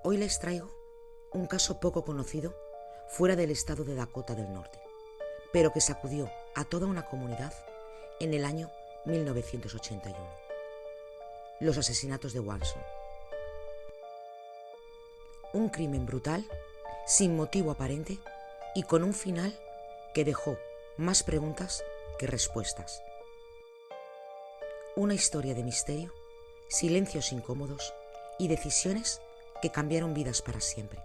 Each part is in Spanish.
Hoy les traigo un caso poco conocido fuera del estado de Dakota del Norte, pero que sacudió a toda una comunidad en el año 1981. Los asesinatos de Wanson. Un crimen brutal, sin motivo aparente y con un final que dejó más preguntas que respuestas. Una historia de misterio, silencios incómodos y decisiones que cambiaron vidas para siempre.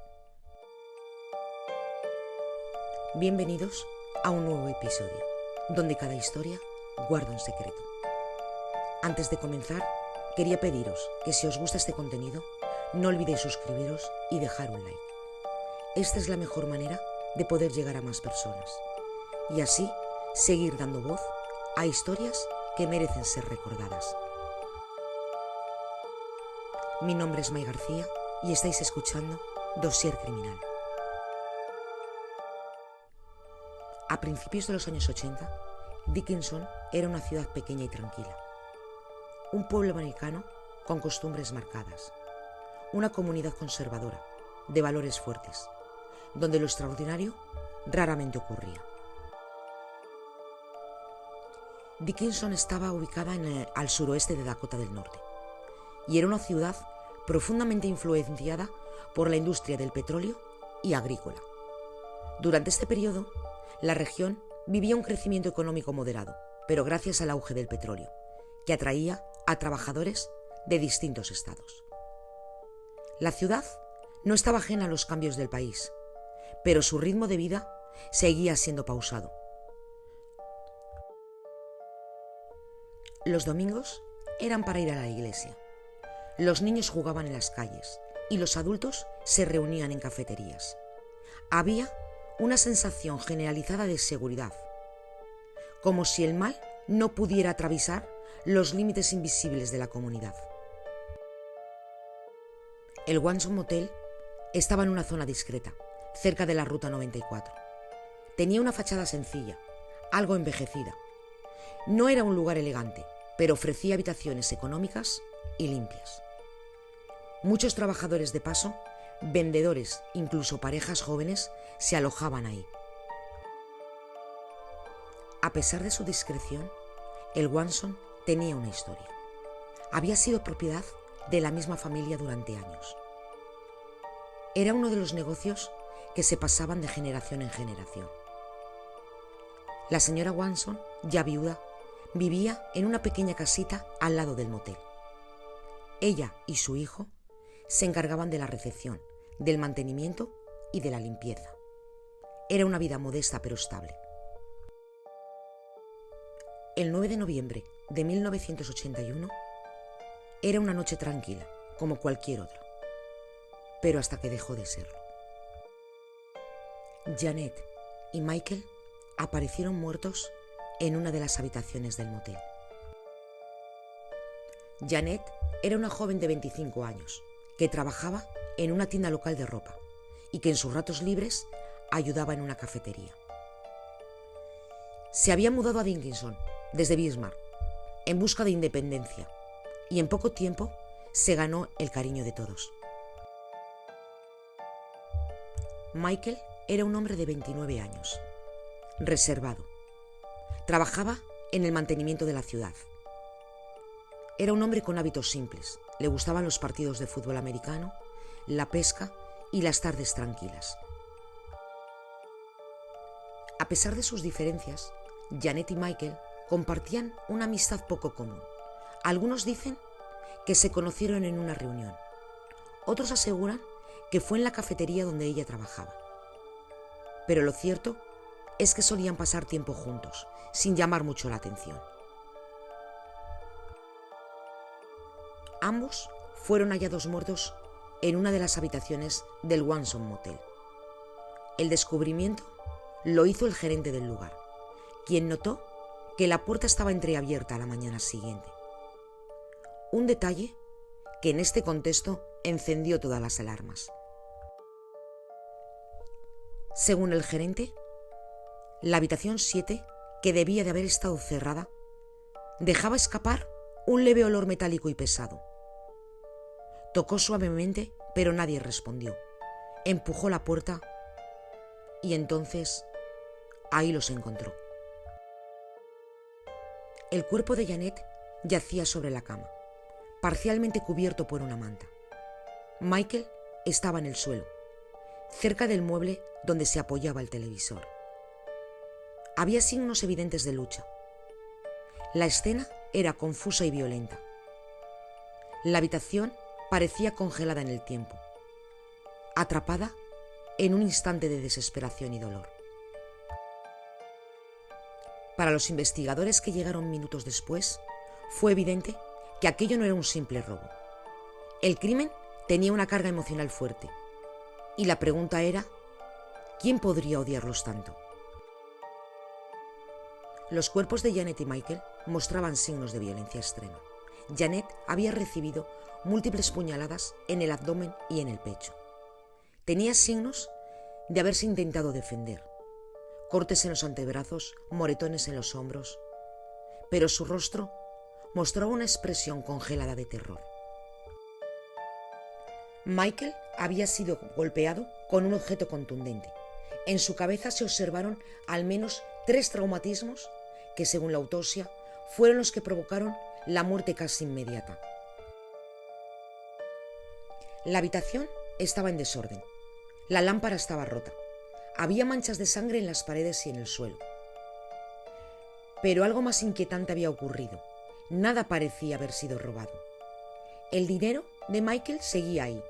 Bienvenidos a un nuevo episodio, donde cada historia guarda un secreto. Antes de comenzar, quería pediros que si os gusta este contenido, no olvidéis suscribiros y dejar un like. Esta es la mejor manera de poder llegar a más personas y así seguir dando voz a historias que merecen ser recordadas. Mi nombre es May García y estáis escuchando Dossier Criminal. A principios de los años 80, Dickinson era una ciudad pequeña y tranquila. Un pueblo americano con costumbres marcadas. Una comunidad conservadora, de valores fuertes, donde lo extraordinario raramente ocurría. Dickinson estaba ubicada al suroeste de Dakota del Norte y era una ciudad profundamente influenciada por la industria del petróleo y agrícola. Durante este periodo, la región vivía un crecimiento económico moderado, pero gracias al auge del petróleo, que atraía a trabajadores de distintos estados. La ciudad no estaba ajena a los cambios del país, pero su ritmo de vida seguía siendo pausado. Los domingos eran para ir a la iglesia. Los niños jugaban en las calles y los adultos se reunían en cafeterías. Había una sensación generalizada de seguridad, como si el mal no pudiera atravesar los límites invisibles de la comunidad. El Wanson Motel estaba en una zona discreta, cerca de la Ruta 94. Tenía una fachada sencilla, algo envejecida. No era un lugar elegante, pero ofrecía habitaciones económicas y limpias. Muchos trabajadores de paso, vendedores, incluso parejas jóvenes, se alojaban ahí. A pesar de su discreción, el Wanson tenía una historia. Había sido propiedad de la misma familia durante años. Era uno de los negocios que se pasaban de generación en generación. La señora Wanson, ya viuda, vivía en una pequeña casita al lado del motel. Ella y su hijo se encargaban de la recepción, del mantenimiento y de la limpieza. Era una vida modesta pero estable. El 9 de noviembre de 1981 era una noche tranquila, como cualquier otra, pero hasta que dejó de serlo. Janet y Michael aparecieron muertos en una de las habitaciones del motel. Janet era una joven de 25 años que trabajaba en una tienda local de ropa y que en sus ratos libres ayudaba en una cafetería. Se había mudado a Dickinson desde Bismarck en busca de independencia y en poco tiempo se ganó el cariño de todos. Michael era un hombre de 29 años, reservado. Trabajaba en el mantenimiento de la ciudad. Era un hombre con hábitos simples. Le gustaban los partidos de fútbol americano, la pesca y las tardes tranquilas. A pesar de sus diferencias, Janet y Michael compartían una amistad poco común. Algunos dicen que se conocieron en una reunión. Otros aseguran que fue en la cafetería donde ella trabajaba. Pero lo cierto es que solían pasar tiempo juntos, sin llamar mucho la atención. Ambos fueron hallados muertos en una de las habitaciones del Wanson Motel. El descubrimiento lo hizo el gerente del lugar, quien notó que la puerta estaba entreabierta a la mañana siguiente. Un detalle que en este contexto encendió todas las alarmas. Según el gerente, la habitación 7, que debía de haber estado cerrada, dejaba escapar un leve olor metálico y pesado. Tocó suavemente pero nadie respondió. Empujó la puerta y entonces ahí los encontró. El cuerpo de Janet yacía sobre la cama, parcialmente cubierto por una manta. Michael estaba en el suelo, cerca del mueble donde se apoyaba el televisor. Había signos evidentes de lucha. La escena era confusa y violenta. La habitación parecía congelada en el tiempo, atrapada en un instante de desesperación y dolor. Para los investigadores que llegaron minutos después, fue evidente que aquello no era un simple robo. El crimen tenía una carga emocional fuerte, y la pregunta era, ¿quién podría odiarlos tanto? Los cuerpos de Janet y Michael mostraban signos de violencia extrema. Janet había recibido múltiples puñaladas en el abdomen y en el pecho. Tenía signos de haberse intentado defender, cortes en los antebrazos, moretones en los hombros, pero su rostro mostraba una expresión congelada de terror. Michael había sido golpeado con un objeto contundente. En su cabeza se observaron al menos 3 traumatismos que, según la autopsia, fueron los que provocaron la muerte casi inmediata. La habitación estaba en desorden. La lámpara estaba rota. Había manchas de sangre en las paredes y en el suelo. Pero algo más inquietante había ocurrido. Nada parecía haber sido robado. El dinero de Michael seguía ahí.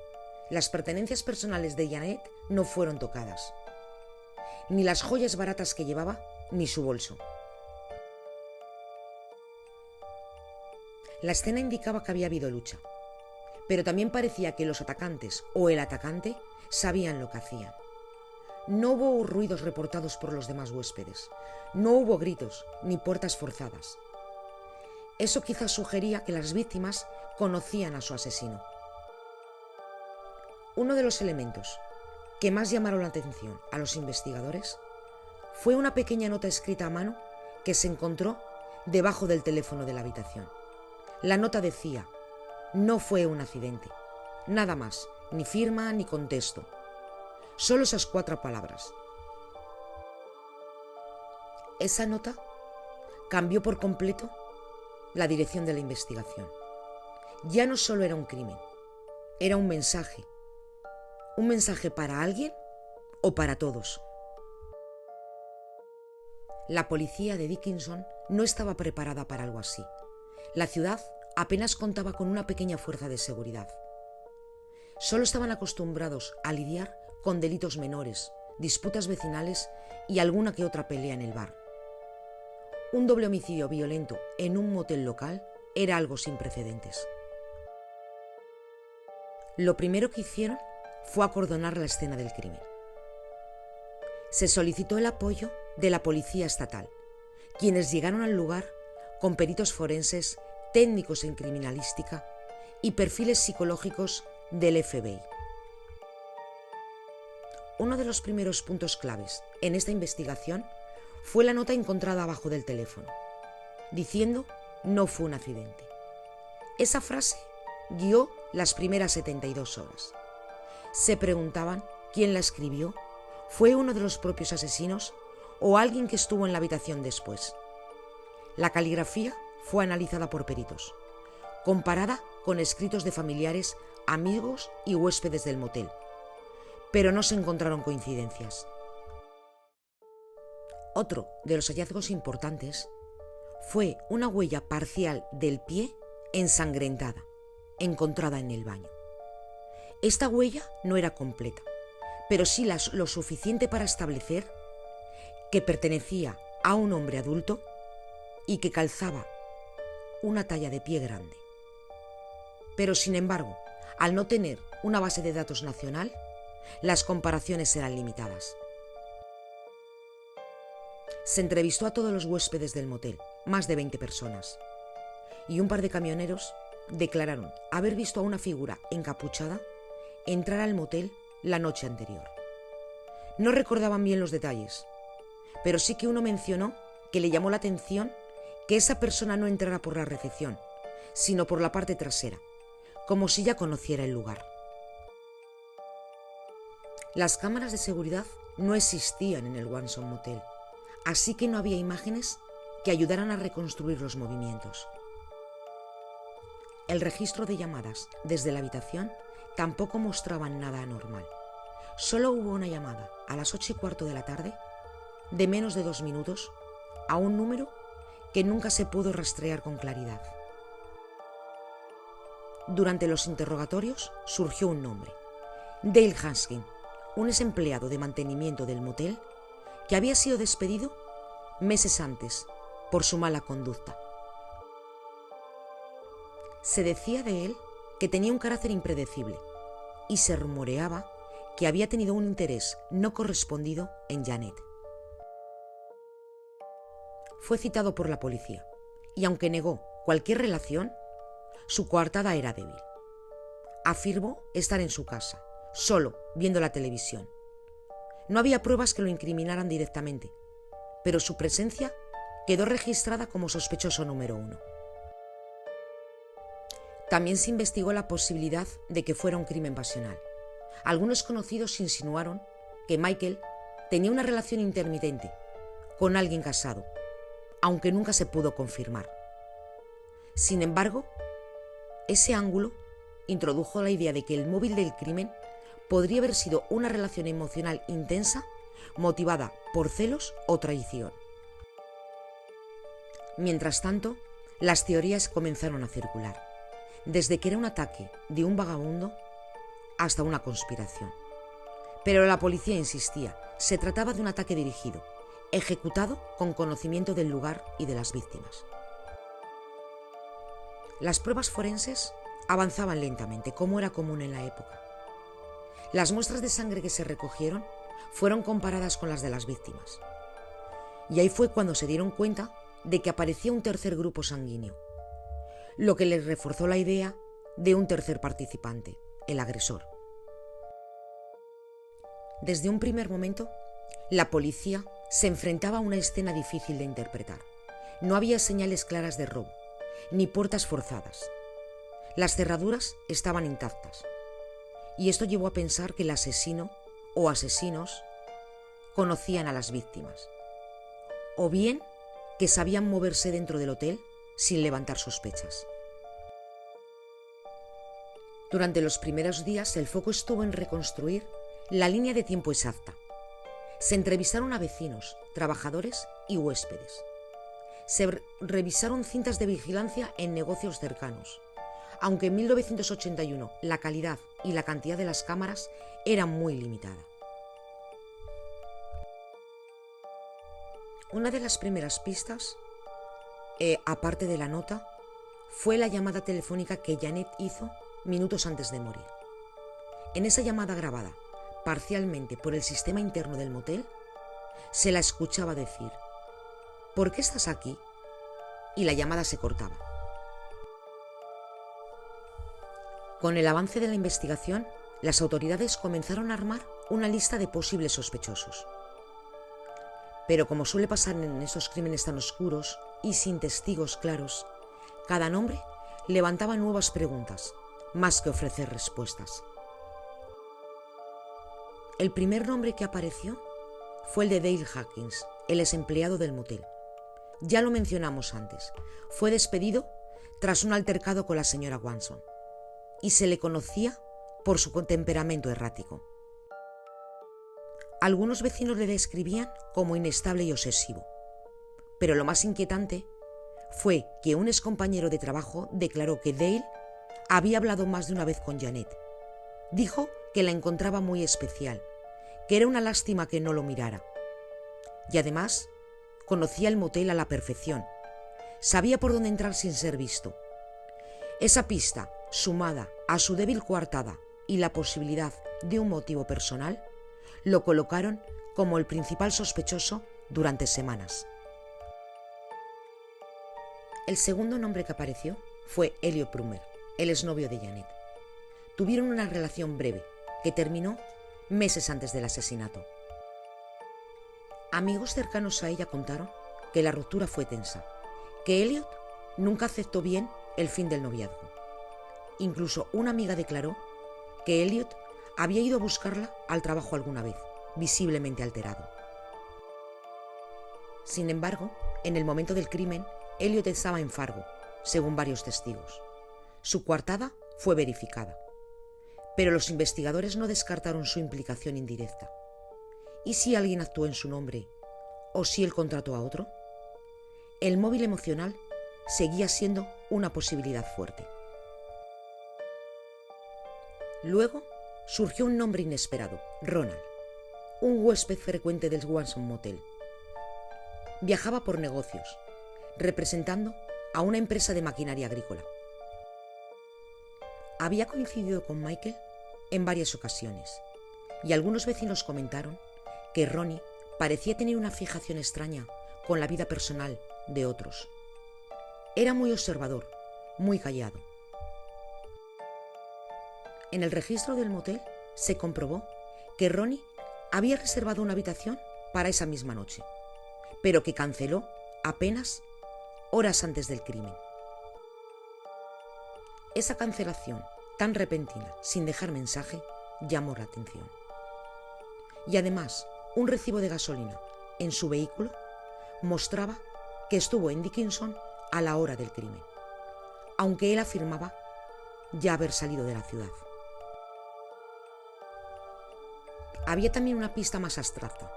Las pertenencias personales de Janet no fueron tocadas. Ni las joyas baratas que llevaba, ni su bolso. La escena indicaba que había habido lucha, pero también parecía que los atacantes o el atacante sabían lo que hacían. No hubo ruidos reportados por los demás huéspedes. No hubo gritos ni puertas forzadas. Eso quizás sugería que las víctimas conocían a su asesino. Uno de los elementos que más llamaron la atención a los investigadores fue una pequeña nota escrita a mano que se encontró debajo del teléfono de la habitación. La nota decía: no fue un accidente. Nada más, ni firma ni contexto. Solo esas 4 palabras. Esa nota cambió por completo la dirección de la investigación. Ya no solo era un crimen, era un mensaje. ¿Un mensaje para alguien o para todos? La policía de Dickinson no estaba preparada para algo así. La ciudad apenas contaba con una pequeña fuerza de seguridad. Solo estaban acostumbrados a lidiar con delitos menores, disputas vecinales y alguna que otra pelea en el bar. Un doble homicidio violento en un motel local era algo sin precedentes. Lo primero que hicieron fue acordonar la escena del crimen. Se solicitó el apoyo de la policía estatal, quienes llegaron al lugar con peritos forenses, técnicos en criminalística y perfiles psicológicos del FBI. Uno de los primeros puntos claves en esta investigación fue la nota encontrada abajo del teléfono, diciendo «no fue un accidente». Esa frase guió las primeras 72 horas. Se preguntaban quién la escribió. ¿Fue uno de los propios asesinos o alguien que estuvo en la habitación después? La caligrafía fue analizada por peritos, comparada con escritos de familiares, amigos y huéspedes del motel, pero no se encontraron coincidencias. Otro de los hallazgos importantes fue una huella parcial del pie ensangrentada, encontrada en el baño. Esta huella no era completa, pero sí lo suficiente para establecer que pertenecía a un hombre adulto y que calzaba una talla de pie grande. Pero sin embargo, al no tener una base de datos nacional, las comparaciones eran limitadas. Se entrevistó a todos los huéspedes del motel, más de 20 personas, y un par de camioneros declararon haber visto a una figura encapuchada entrar al motel la noche anterior. No recordaban bien los detalles, pero sí que uno mencionó que le llamó la atención que esa persona no entrara por la recepción, sino por la parte trasera, como si ya conociera el lugar. Las cámaras de seguridad no existían en el Swan Motel, así que no había imágenes que ayudaran a reconstruir los movimientos. El registro de llamadas desde la habitación tampoco mostraba nada anormal. Solo hubo una llamada a las 8:15 de la tarde, de menos de 2 minutos, a un número que nunca se pudo rastrear con claridad. Durante los interrogatorios surgió un nombre: Dale Haskin, un ex empleado de mantenimiento del motel que había sido despedido meses antes por su mala conducta. Se decía de él que tenía un carácter impredecible y se rumoreaba que había tenido un interés no correspondido en Janet. Fue citado por la policía y, aunque negó cualquier relación, su coartada era débil. Afirmó estar en su casa, solo, viendo la televisión. No había pruebas que lo incriminaran directamente, pero su presencia quedó registrada como sospechoso número 1. También se investigó la posibilidad de que fuera un crimen pasional. Algunos conocidos insinuaron que Michael tenía una relación intermitente con alguien casado, aunque nunca se pudo confirmar. Sin embargo, ese ángulo introdujo la idea de que el móvil del crimen podría haber sido una relación emocional intensa motivada por celos o traición. Mientras tanto, las teorías comenzaron a circular, desde que era un ataque de un vagabundo hasta una conspiración. Pero la policía insistía, se trataba de un ataque dirigido, ejecutado con conocimiento del lugar y de las víctimas. Las pruebas forenses avanzaban lentamente, como era común en la época. Las muestras de sangre que se recogieron fueron comparadas con las de las víctimas. Y ahí fue cuando se dieron cuenta de que aparecía un tercer grupo sanguíneo, lo que les reforzó la idea de un tercer participante, el agresor. Desde un primer momento, la policía se enfrentaba a una escena difícil de interpretar. No había señales claras de robo, ni puertas forzadas. Las cerraduras estaban intactas, y esto llevó a pensar que el asesino o asesinos conocían a las víctimas, o bien que sabían moverse dentro del hotel sin levantar sospechas. Durante los primeros días, el foco estuvo en reconstruir la línea de tiempo exacta. Se entrevistaron a vecinos, trabajadores y huéspedes. Se revisaron cintas de vigilancia en negocios cercanos, aunque en 1981 la calidad y la cantidad de las cámaras eran muy limitada. Una de las primeras pistas, aparte de la nota, fue la llamada telefónica que Janet hizo minutos antes de morir. En esa llamada grabada parcialmente por el sistema interno del motel, se la escuchaba decir: ¿por qué estás aquí? Y la llamada se cortaba. Con el avance de la investigación, las autoridades comenzaron a armar una lista de posibles sospechosos. Pero como suele pasar en estos crímenes tan oscuros y sin testigos claros, cada nombre levantaba nuevas preguntas, más que ofrecer respuestas. El primer nombre que apareció fue el de Dale Hawkins, el ex empleado del motel. Ya lo mencionamos antes, fue despedido tras un altercado con la señora Swanson, y se le conocía por su temperamento errático. Algunos vecinos le describían como inestable y obsesivo, pero lo más inquietante fue que un excompañero de trabajo declaró que Dale había hablado más de una vez con Janet. Dijo que la encontraba muy especial, que era una lástima que no lo mirara. Y además, conocía el motel a la perfección. Sabía por dónde entrar sin ser visto. Esa pista, sumada a su débil coartada y la posibilidad de un motivo personal, lo colocaron como el principal sospechoso durante semanas. El segundo nombre que apareció fue Elliot Brumer, el exnovio de Janet. Tuvieron una relación breve que terminó meses antes del asesinato. Amigos cercanos a ella contaron que la ruptura fue tensa, que Elliot nunca aceptó bien el fin del noviazgo. Incluso una amiga declaró que Elliot había ido a buscarla al trabajo alguna vez, visiblemente alterado. Sin embargo, en el momento del crimen, Elliot estaba en Fargo, según varios testigos. Su coartada fue verificada, pero los investigadores no descartaron su implicación indirecta. ¿Y si alguien actuó en su nombre o si él contrató a otro? El móvil emocional seguía siendo una posibilidad fuerte. Luego surgió un nombre inesperado, Ronald, un huésped frecuente del Swanson Motel. Viajaba por negocios, representando a una empresa de maquinaria agrícola. Había coincidido con Michael en varias ocasiones y algunos vecinos comentaron que Ronnie parecía tener una fijación extraña con la vida personal de otros. Era muy observador, muy callado. En el registro del motel se comprobó que Ronnie había reservado una habitación para esa misma noche, pero que canceló apenas horas antes del crimen. Esa cancelación tan repentina, sin dejar mensaje, llamó la atención. Y además, un recibo de gasolina en su vehículo mostraba que estuvo en Dickinson a la hora del crimen, aunque él afirmaba ya haber salido de la ciudad. Había también una pista más abstracta,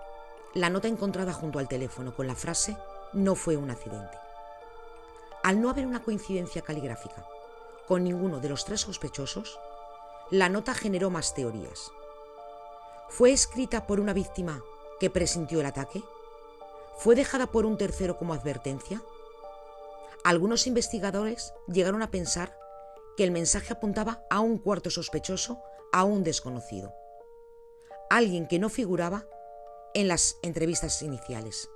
la nota encontrada junto al teléfono con la frase «No fue un accidente». Al no haber una coincidencia caligráfica con ninguno de los tres sospechosos, la nota generó más teorías. ¿Fue escrita por una víctima que presintió el ataque? ¿Fue dejada por un tercero como advertencia? Algunos investigadores llegaron a pensar que el mensaje apuntaba a un cuarto sospechoso aún desconocido, alguien que no figuraba en las entrevistas iniciales.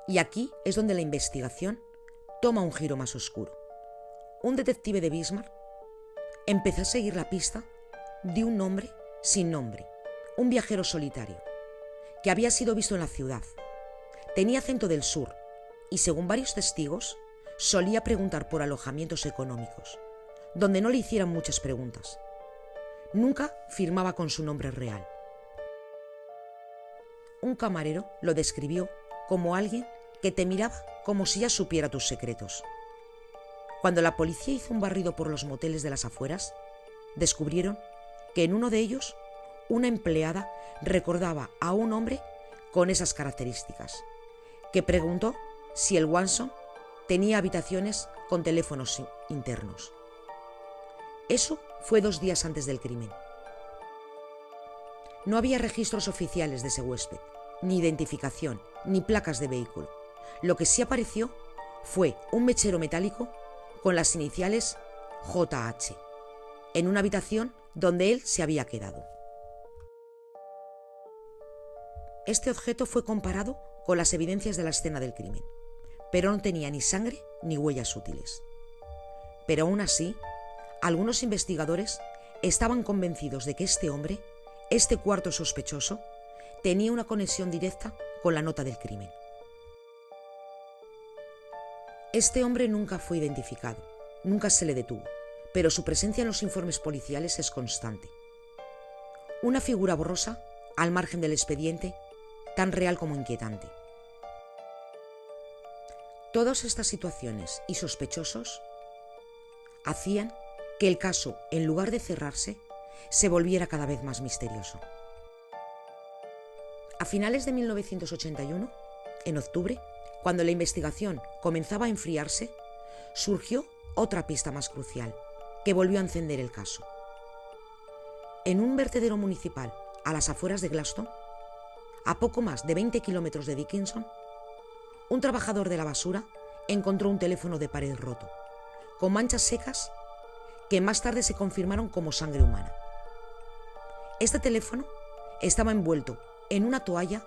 Y aquí es donde la investigación toma un giro más oscuro. Un detective de Bismarck empezó a seguir la pista de un hombre sin nombre, un viajero solitario, que había sido visto en la ciudad. Tenía acento del sur y, según varios testigos, solía preguntar por alojamientos económicos, donde no le hicieran muchas preguntas. Nunca firmaba con su nombre real. Un camarero lo describió como alguien que te miraba como si ya supiera tus secretos. Cuando la policía hizo un barrido por los moteles de las afueras, descubrieron que en uno de ellos una empleada recordaba a un hombre con esas características, que preguntó si el Swanson tenía habitaciones con teléfonos internos. Eso fue 2 días antes del crimen. No había registros oficiales de ese huésped, ni identificación, ni placas de vehículo. Lo que sí apareció fue un mechero metálico con las iniciales JH, en una habitación donde él se había quedado. Este objeto fue comparado con las evidencias de la escena del crimen, pero no tenía ni sangre ni huellas útiles. Pero aún así, algunos investigadores estaban convencidos de que este hombre, este cuarto sospechoso, tenía una conexión directa con la nota del crimen. Este hombre nunca fue identificado, nunca se le detuvo, pero su presencia en los informes policiales es constante. Una figura borrosa al margen del expediente, tan real como inquietante. Todas estas situaciones y sospechosos hacían que el caso, en lugar de cerrarse, se volviera cada vez más misterioso. A finales de 1981, en octubre, cuando la investigación comenzaba a enfriarse, surgió otra pista más crucial, que volvió a encender el caso. En un vertedero municipal a las afueras de Glaston, a poco más de 20 kilómetros de Dickinson, un trabajador de la basura encontró un teléfono de pared roto, con manchas secas que más tarde se confirmaron como sangre humana. Este teléfono estaba envuelto en una toalla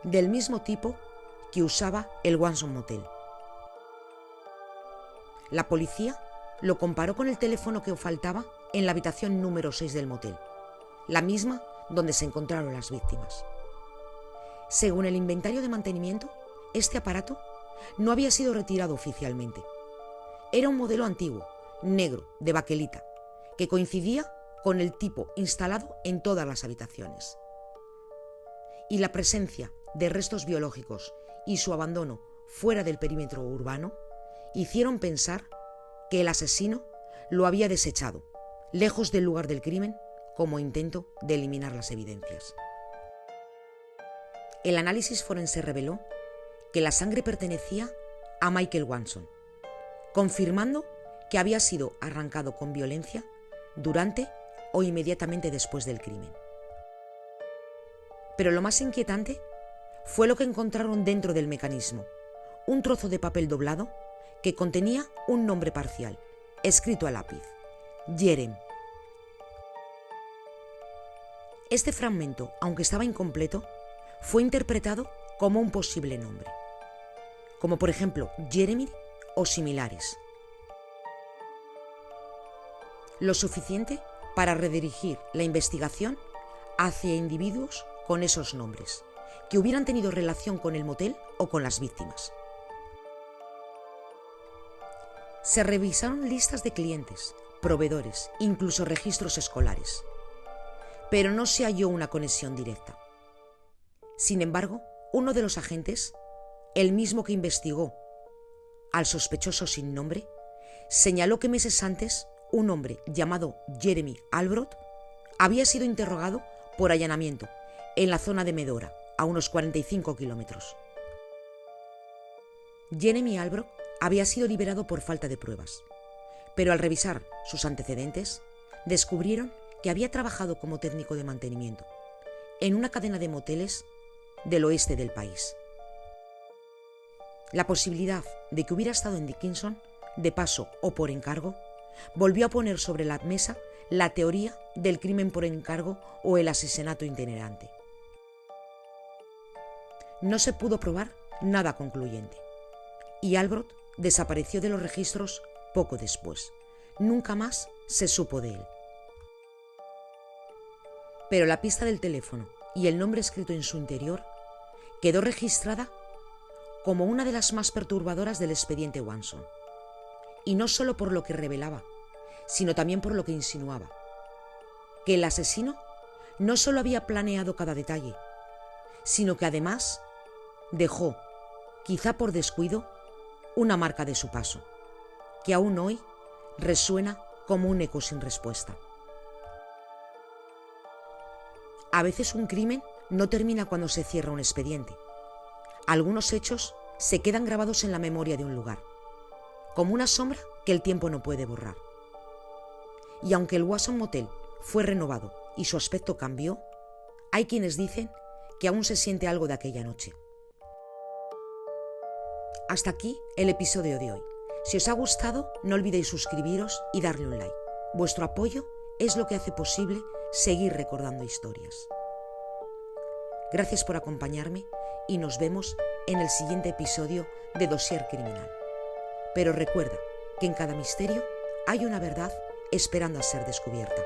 del mismo tipo que usaba el Swanson Motel. La policía lo comparó con el teléfono que faltaba en la habitación número 6 del motel, la misma donde se encontraron las víctimas. Según el inventario de mantenimiento, este aparato no había sido retirado oficialmente. Era un modelo antiguo, negro, de baquelita, que coincidía con el tipo instalado en todas las habitaciones. Y la presencia de restos biológicos y su abandono fuera del perímetro urbano hicieron pensar que el asesino lo había desechado, lejos del lugar del crimen, como intento de eliminar las evidencias. El análisis forense reveló que la sangre pertenecía a Michael Watson, confirmando que había sido arrancado con violencia durante o inmediatamente después del crimen. Pero lo más inquietante fue lo que encontraron dentro del mecanismo, un trozo de papel doblado que contenía un nombre parcial, escrito a lápiz: Jerem. Este fragmento, aunque estaba incompleto, fue interpretado como un posible nombre, como por ejemplo Jeremy o similares. Lo suficiente para redirigir la investigación hacia individuos con esos nombres, que hubieran tenido relación con el motel o con las víctimas. Se revisaron listas de clientes, proveedores, incluso registros escolares, pero no se halló una conexión directa. Sin embargo, uno de los agentes, el mismo que investigó al sospechoso sin nombre, señaló que meses antes un hombre llamado Jeremy Albroth había sido interrogado por allanamiento en la zona de Medora, a unos 45 kilómetros. Jeremy Albroth había sido liberado por falta de pruebas, pero al revisar sus antecedentes, descubrieron que había trabajado como técnico de mantenimiento en una cadena de moteles del oeste del país. La posibilidad de que hubiera estado en Dickinson, de paso o por encargo, volvió a poner sobre la mesa la teoría del crimen por encargo o el asesinato itinerante. No se pudo probar nada concluyente, y Albroth desapareció de los registros poco después. Nunca más se supo de él. Pero la pista del teléfono y el nombre escrito en su interior quedó registrada como una de las más perturbadoras del expediente Watson, y no solo por lo que revelaba, sino también por lo que insinuaba: que el asesino no solo había planeado cada detalle, sino que además dejó, quizá por descuido, una marca de su paso, que aún hoy resuena como un eco sin respuesta. A veces un crimen no termina cuando se cierra un expediente. Algunos hechos se quedan grabados en la memoria de un lugar, como una sombra que el tiempo no puede borrar. Y aunque el Watson Motel fue renovado y su aspecto cambió, hay quienes dicen que aún se siente algo de aquella noche. Hasta aquí el episodio de hoy. Si os ha gustado, no olvidéis suscribiros y darle un like. Vuestro apoyo es lo que hace posible seguir recordando historias. Gracias por acompañarme y nos vemos en el siguiente episodio de Dossier Criminal. Pero recuerda que en cada misterio hay una verdad esperando a ser descubierta.